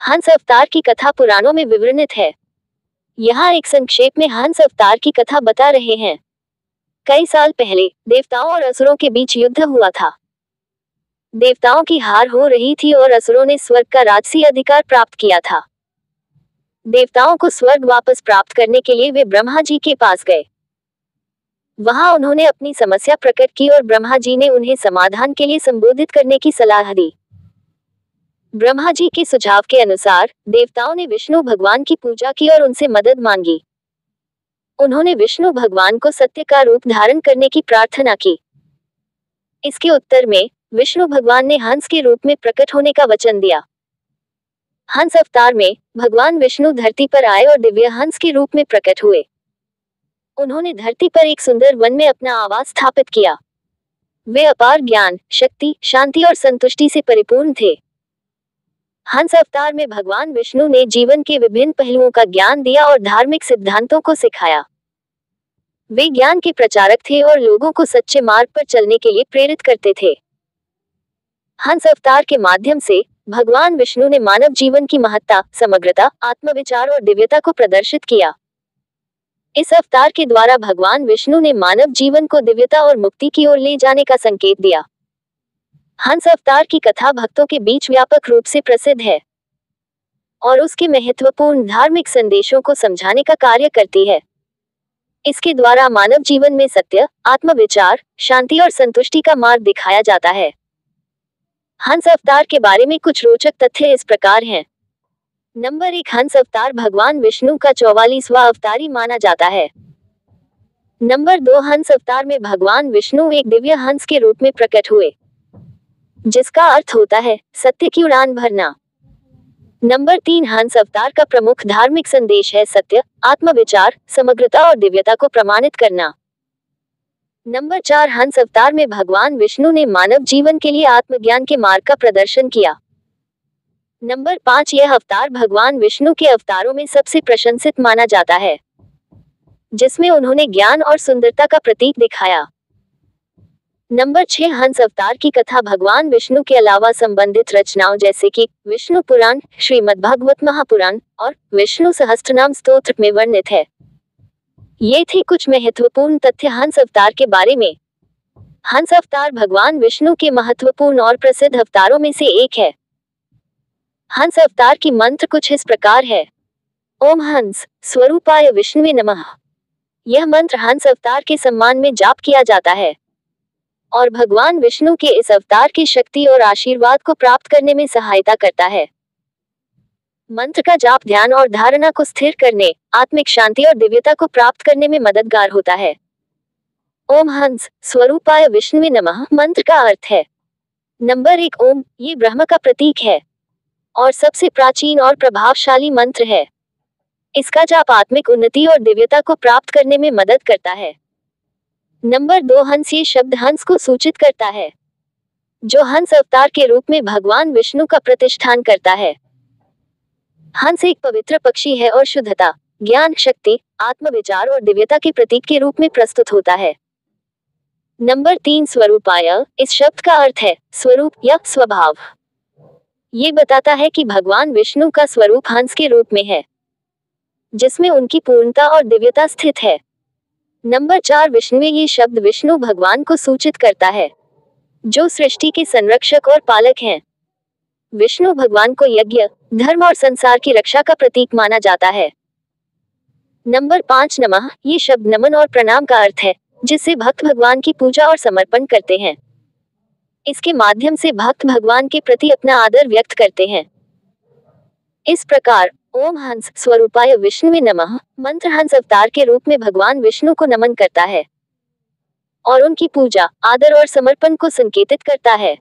हंस अवतार की कथा पुराणों में विवरणित है। यहाँ एक संक्षेप में हंस अवतार की कथा बता रहे हैं। कई साल पहले देवताओं और असुरों के बीच युद्ध हुआ था। देवताओं की हार हो रही थी और असुरों ने स्वर्ग का राजसी अधिकार प्राप्त किया था। देवताओं को स्वर्ग वापस प्राप्त करने के लिए वे ब्रह्मा जी के पास गए। वहां उन्होंने अपनी समस्या प्रकट की और ब्रह्मा जी ने उन्हें समाधान के लिए संबोधित करने की सलाह दी। ब्रह्मा जी के सुझाव के अनुसार देवताओं ने विष्णु भगवान की पूजा की और उनसे मदद मांगी। उन्होंने विष्णु भगवान को सत्य का रूप धारण करने की प्रार्थना की। इसके उत्तर में विष्णु भगवान ने हंस के रूप में प्रकट होने का वचन दिया। हंस अवतार में भगवान विष्णु धरती पर आए और दिव्य हंस के रूप में प्रकट हुए। उन्होंने धरती पर एक सुंदर वन में अपना आवास स्थापित किया। वे अपार ज्ञान, शक्ति, शांति और संतुष्टि से परिपूर्ण थे। हंस अवतार में भगवान विष्णु ने जीवन के विभिन्न पहलुओं का ज्ञान दिया और धार्मिक सिद्धांतों को सिखाया। वे ज्ञान के प्रचारक थे और लोगों को सच्चे मार्ग पर चलने के लिए प्रेरित करते थे। हंस अवतार के माध्यम से भगवान विष्णु ने मानव जीवन की महत्ता, समग्रता, आत्मविचार और दिव्यता को प्रदर्शित किया। इस अवतार के द्वारा भगवान विष्णु ने मानव जीवन को दिव्यता और मुक्ति की ओर ले जाने का संकेत दिया। हंस अवतार की कथा भक्तों के बीच व्यापक रूप से प्रसिद्ध है और उसके महत्वपूर्ण धार्मिक संदेशों को समझाने का कार्य करती है। इसके द्वारा मानव जीवन में सत्य, आत्मविचार, शांति और संतुष्टि का मार्ग दिखाया जाता है। हंस अवतार के बारे में कुछ रोचक तथ्य इस प्रकार हैं। नंबर 1, हंस अवतार भगवान विष्णु का 44वां अवतारी माना जाता है। नंबर 2, हंस अवतार में भगवान विष्णु एक दिव्य हंस के रूप में प्रकट हुए, जिसका अर्थ होता है सत्य की उड़ान भरना। नंबर 3, हंस अवतार का प्रमुख धार्मिक संदेश है सत्य, आत्मविचार, समग्रता और दिव्यता को प्रमाणित करना। नंबर 4, हंस अवतार में भगवान विष्णु ने मानव जीवन के लिए आत्मज्ञान के मार्ग का प्रदर्शन किया। नंबर 5, यह अवतार भगवान विष्णु के अवतारों में सबसे प्रशंसित माना जाता है, जिसमें उन्होंने ज्ञान और सुंदरता का प्रतीक दिखाया। नंबर 6, हंस अवतार की कथा भगवान विष्णु के अलावा संबंधित रचनाओं जैसे कि विष्णु पुराण, श्रीमद् भागवत महापुराण और विष्णु सहस्त्रनाम स्तोत्र में वर्णित है। ये थे कुछ महत्वपूर्ण तथ्य हंस अवतार के बारे में। हंस अवतार भगवान विष्णु के महत्वपूर्ण और प्रसिद्ध अवतारों में से एक है। हंस अवतार की मंत्र कुछ इस प्रकार है। ओम हंस स्वरूपाय विष्णुवे नमः। यह मंत्र हंस अवतार के सम्मान में जाप किया जाता है और भगवान विष्णु के इस अवतार की शक्ति और आशीर्वाद को प्राप्त करने में सहायता करता है। मंत्र का जाप ध्यान और धारणा को स्थिर करने, आत्मिक शांति और दिव्यता को प्राप्त करने में मददगार होता है। ओम हंस स्वरूपाय विष्णुवे नमः मंत्र का अर्थ है। नंबर 1, ओम, ये ब्रह्म का प्रतीक है और सबसे प्राचीन और प्रभावशाली मंत्र है। इसका जाप आत्मिक उन्नति और दिव्यता को प्राप्त करने में मदद करता है। नंबर 2, हंस, ये शब्द हंस को सूचित करता है, जो हंस अवतार के रूप में भगवान विष्णु का प्रतिष्ठान करता है। हंस एक पवित्र पक्षी है और शुद्धता, ज्ञान, शक्ति, आत्मविचार और दिव्यता के प्रतीक के रूप में प्रस्तुत होता है। नंबर 3, स्वरूपाय, इस शब्द का अर्थ है स्वरूप या स्वभाव। ये बताता है कि भगवान विष्णु का स्वरूप हंस के रूप में है, जिसमें उनकी पूर्णता और दिव्यता स्थित है। नंबर 4, विष्णुवे, ये शब्द विष्णु भगवान को सूचित करता है, जो सृष्टि के संरक्षक और पालक हैं। विष्णु भगवान को यज्ञ, धर्म और संसार की रक्षा का प्रतीक माना जाता है। नंबर 5, नमः, ये शब्द नमन और प्रणाम का अर्थ है, जिससे भक्त भगवान की पूजा और समर्पण करते हैं। इसके माध्यम से भक्त भगवान के प्रति अपना आदर व्यक्त करते हैं। इस प्रकार ओम हंस स्वरूपाय विष्णुवे नमः मंत्र हंस अवतार के रूप में भगवान विष्णु को नमन करता है और उनकी पूजा, आदर और समर्पण को संकेतित करता है।